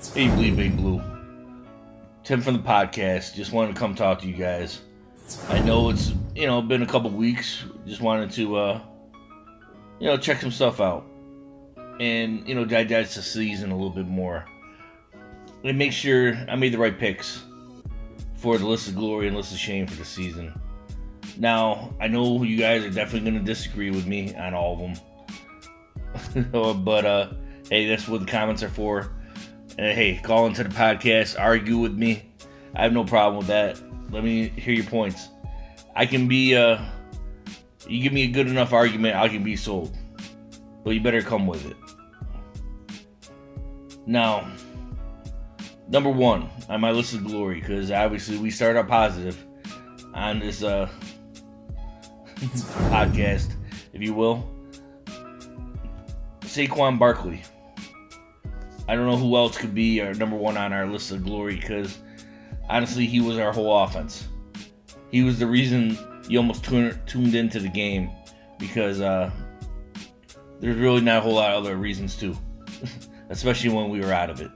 Hey, Bleedbigblue. Tim from the podcast. Just wanted to come talk to you guys. I know it's, been a couple weeks. Just wanted to, check some stuff out. And, digest the season a little bit more. And make sure I made the right picks for the list of glory and list of shame for the season. Now, I know you guys are definitely going to disagree with me on all of them. But, hey, that's what the comments are for. And hey, call into the podcast, argue with me. I have no problem with that. Let me hear your points. I can be, you give me a good enough argument, I can be sold. But you better come with it. Now, number one on my list of glory, because obviously we start out positive on this podcast, if you will. Saquon Barkley. I don't know who else could be our number one on our list of glory, because honestly, he was our whole offense. He was the reason you almost tuned into the game, because there's really not a whole lot of other reasons too, especially when we were out of it.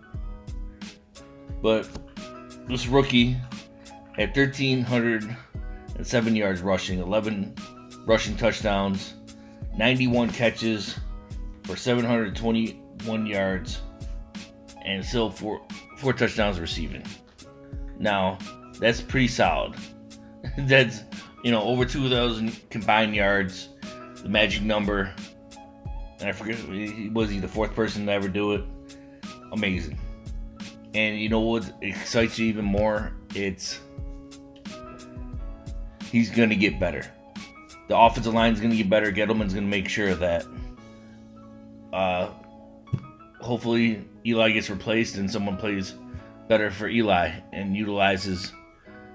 But this rookie had 1,307 yards rushing, 11 rushing touchdowns, 91 catches for 721 yards, and still four touchdowns receiving. Now, that's pretty solid. That's, over 2,000 combined yards, the magic number. And I forget, was he the fourth person to ever do it? Amazing. And you know what excites you even more? He's going to get better. The offensive line is going to get better. Gettleman's going to make sure that hopefully Eli gets replaced and someone plays better for Eli and utilizes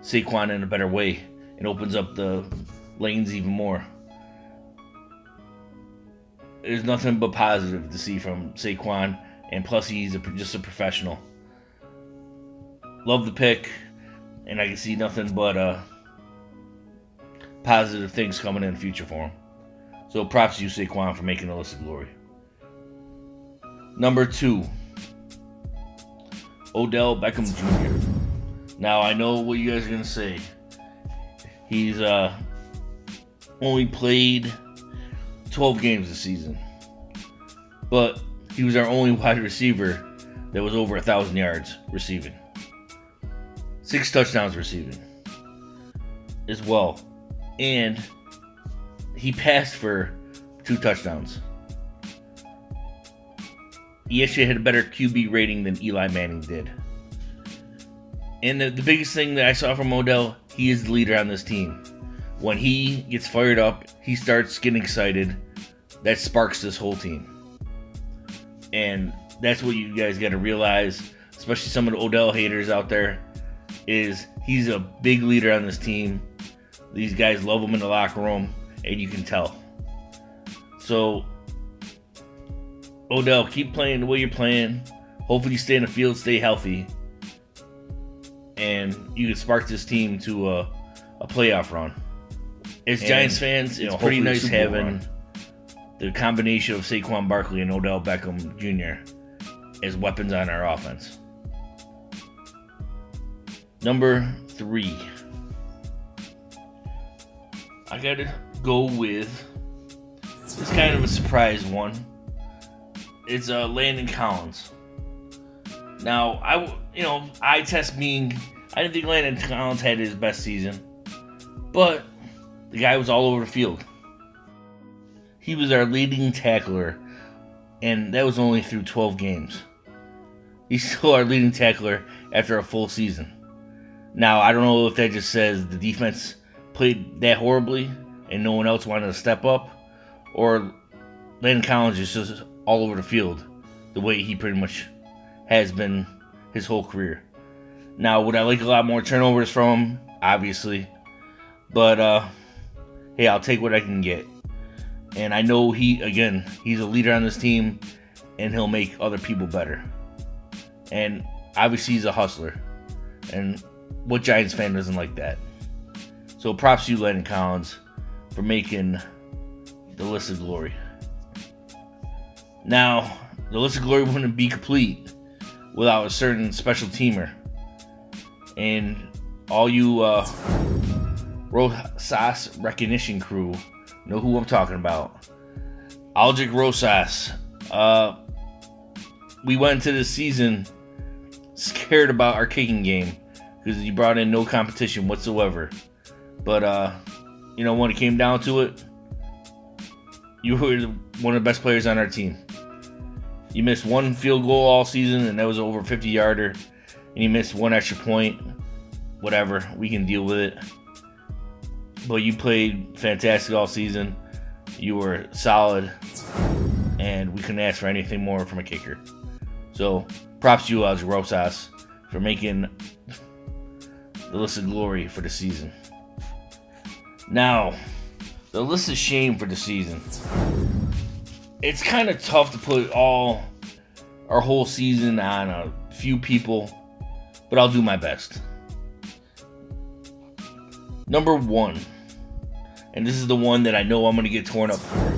Saquon in a better way and opens up the lanes even more. There's nothing but positive to see from Saquon, and plus he's just a professional. Love the pick, and I can see nothing but positive things coming in the future for him. So props to you, Saquon, for making the list of glory. Number 2, Odell Beckham Jr. Now, I know what you guys are going to say. He's only played 12 games this season. But he was our only wide receiver that was over 1,000 yards receiving. 6 touchdowns receiving as well. And he passed for 2 touchdowns. He actually had a better QB rating than Eli Manning did. And the biggest thing that I saw from Odell, he is the leader on this team. When he gets fired up, he starts getting excited. That sparks this whole team. And that's what you guys got to realize, especially some of the Odell haters out there, is he's a big leader on this team. These guys love him in the locker room, and you can tell. So, Odell, keep playing the way you're playing. Hopefully you stay in the field, stay healthy. And you can spark this team to a playoff run. As Giants fans, it's pretty nice having the combination of Saquon Barkley and Odell Beckham Jr. as weapons on our offense. Number 3. I gotta go with, it's kind of a surprise one. It's Landon Collins. Now, I test being, I didn't think Landon Collins had his best season, but the guy was all over the field. He was our leading tackler, and that was only through 12 games. He's still our leading tackler after a full season. Now, I don't know if that just says the defense played that horribly and no one else wanted to step up, or Landon Collins is just all over the field the way he pretty much has been his whole career. Now, would I like a lot more turnovers from him? Obviously. But, hey, I'll take what I can get. And I know he's a leader on this team, and he'll make other people better. And obviously he's a hustler. And what Giants fan doesn't like that? So props to you, Landon Collins, for making the list of glory. Now, the list of glory wouldn't be complete without a certain special teamer. And all you Rosas recognition crew know who I'm talking about. Aldrich Rosas. We went into this season scared about our kicking game because you brought in no competition whatsoever. But when it came down to it, you were one of the best players on our team. You missed one field goal all season, and that was over 50-yarder. And you missed one extra point. Whatever, we can deal with it. But you played fantastic all season. You were solid, and we couldn't ask for anything more from a kicker. So, props to you, Aldrich Rosas, for making the list of glory for the season. Now, the list of shame for the season. It's kind of tough to put our whole season on a few people, but I'll do my best. Number 1, and this is the one that I know I'm going to get torn up for.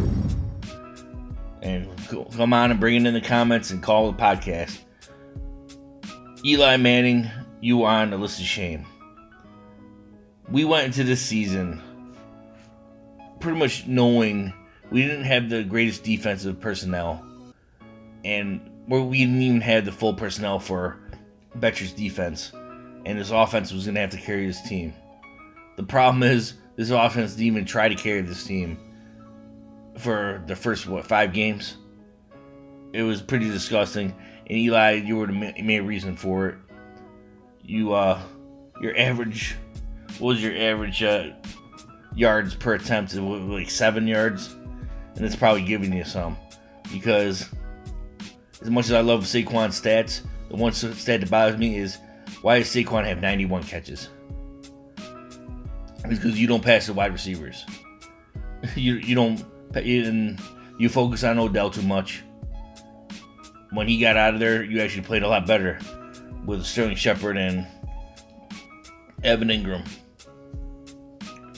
And come on and bring it in the comments and call the podcast. Eli Manning, you are on the list of shame. We went into this season pretty much knowing we didn't have the greatest defensive personnel. And we didn't even have the full personnel for Betcher's defense. And this offense was going to have to carry this team. The problem is, this offense didn't even try to carry this team for the first, 5 games? It was pretty disgusting. And Eli, you were the main reason for it. Your average, what was your average yards per attempt? It was like 7 yards. And it's probably giving you some. Because as much as I love Saquon's stats, the one stat that bothers me is, why does Saquon have 91 catches? It's because you don't pass the wide receivers. You don't, and you focus on Odell too much. When he got out of there, you actually played a lot better with Sterling Shepard and Evan Ingram.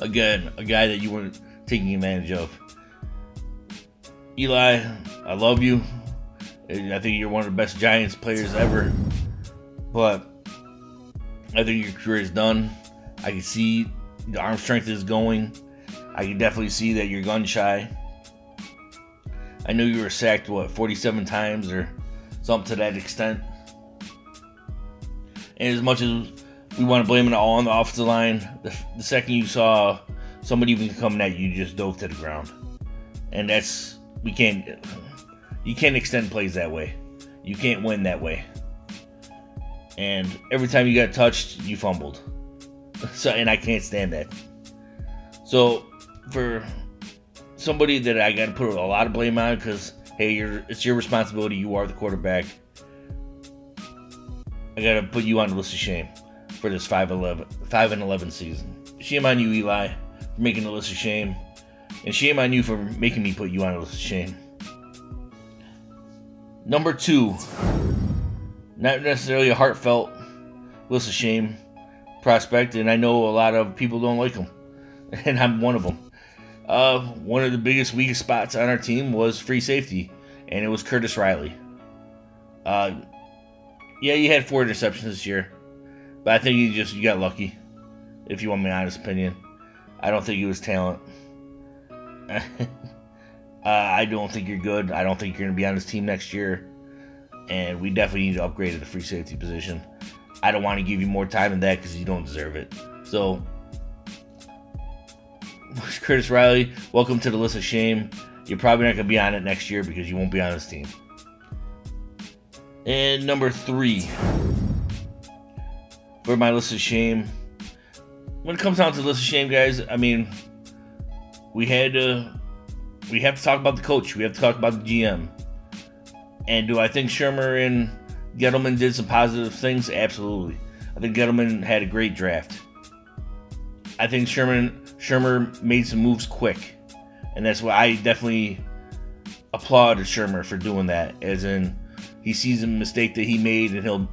Again, a guy that you weren't taking advantage of. Eli, I love you. I think you're one of the best Giants players ever. But I think your career is done. I can see the arm strength is going. I can definitely see that you're gun shy. I know you were sacked, 47 times or something to that extent. And as much as we want to blame it all on the offensive line, the second you saw somebody even coming at you, you just dove to the ground. And you can't extend plays that way. You can't win that way. And every time you got touched, you fumbled. And I can't stand that. So, for somebody that I got to put a lot of blame on, because, hey, it's your responsibility. You are the quarterback. I got to put you on the list of shame for this 5-11 season. Shame on you, Eli, for making the list of shame. And shame on you for making me put you on the list of shame. Number 2, not necessarily a heartfelt list of shame prospect, and I know a lot of people don't like him, and I'm one of them. One of the biggest weakest spots on our team was free safety, and it was Curtis Riley. Yeah, you had 4 interceptions this year, but I think you got lucky, if you want my honest opinion. I don't think he was talent. I don't think you're good. I don't think you're going to be on this team next year. And we definitely need to upgrade at the free safety position. I don't want to give you more time than that because you don't deserve it. So, Curtis Riley, welcome to the list of shame. You're probably not going to be on it next year because you won't be on this team. And number 3, for my list of shame. When it comes down to the list of shame, guys, I mean, we have to talk about the coach. We have to talk about the GM. And do I think Shermer and Gettleman did some positive things? Absolutely. I think Gettleman had a great draft. I think Shermer made some moves quick. And that's why I definitely applaud Shermer for doing that. As in, he sees a mistake that he made and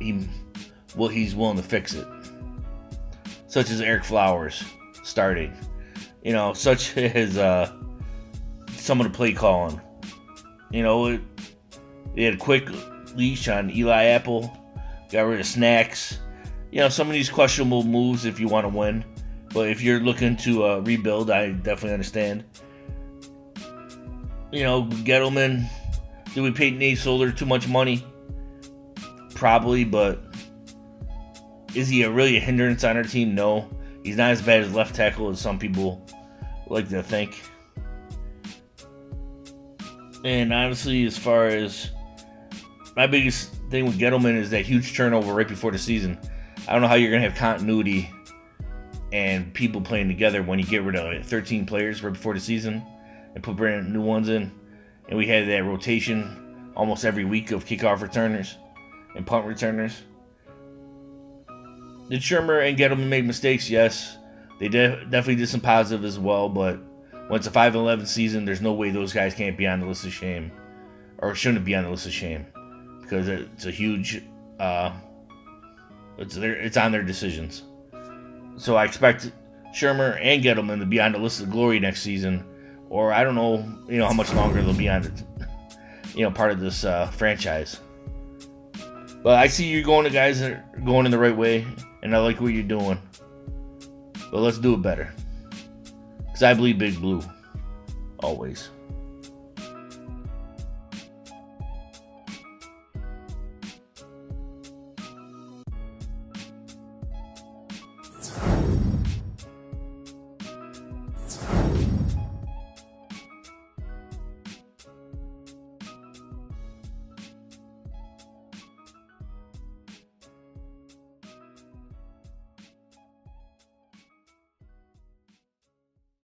he's willing to fix it. Such as Eric Flowers starting. Such as some of the play calling. They had a quick leash on Eli Apple. got rid of Snacks. You know, some of these questionable moves if you want to win. But if you're looking to rebuild, I definitely understand. You know, Gettleman, did we pay Nate Solder too much money? Probably, but is he really a hindrance on our team? No. He's not as bad as left tackle as some people like to think. And honestly, as far as my biggest thing with Gettleman is that huge turnover right before the season. I don't know how you're going to have continuity and people playing together when you get rid of 13 players right before the season and put brand new ones in. And we had that rotation almost every week of kickoff returners and punt returners. Did Shermer and Gettleman make mistakes? Yes. They definitely did some positive as well, but when it's a 5-11 season, there's no way those guys can't be on the list of shame. Or shouldn't be on the list of shame. Because it's a huge... it's on their decisions. So I expect Shermer and Gettleman to be on the list of glory next season. Or I don't know, how much longer they'll be on the, part of this franchise. But I see you going to guys that are going in the right way, and I like what you're doing. But let's do it better. Because I bleed big blue. Always.